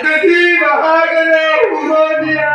अतिथि महागण उमोदिया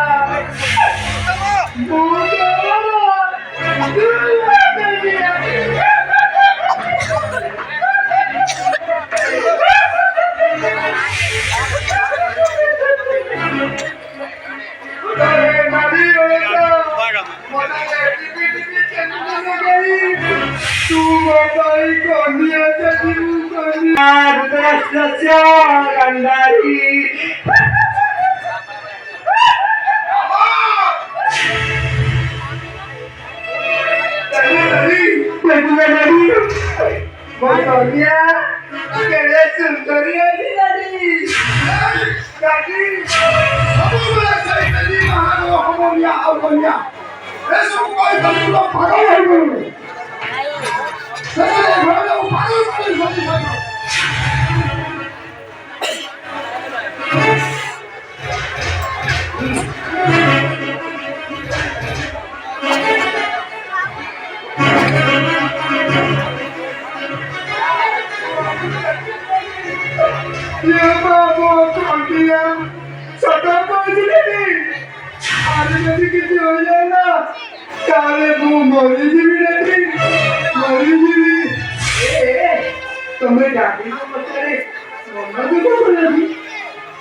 તમે જાગી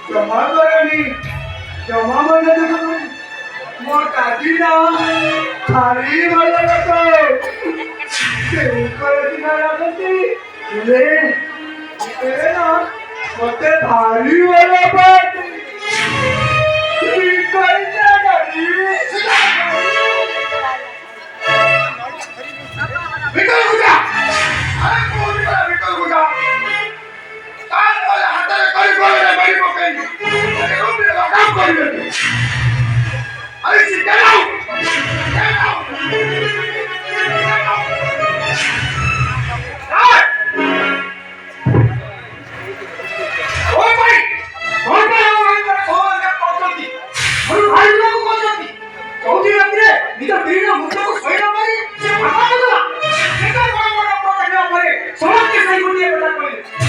જમા કરવાની જમા મને મોટાજી ના ખાલી મળે તો ઉપર ના રાખતી લે એ ના મતે ભારી વાળા પર કોઈ ના કરી વિકલ ગુજા અરે કોણ વિકલ ગુજા કાન વાળા હાથે કરી ગોળે મારી મોકલી અરે રૂપિયા નો કામ કરી દે અરે સિદ્ધાઉ समाज के सही गुंडे बता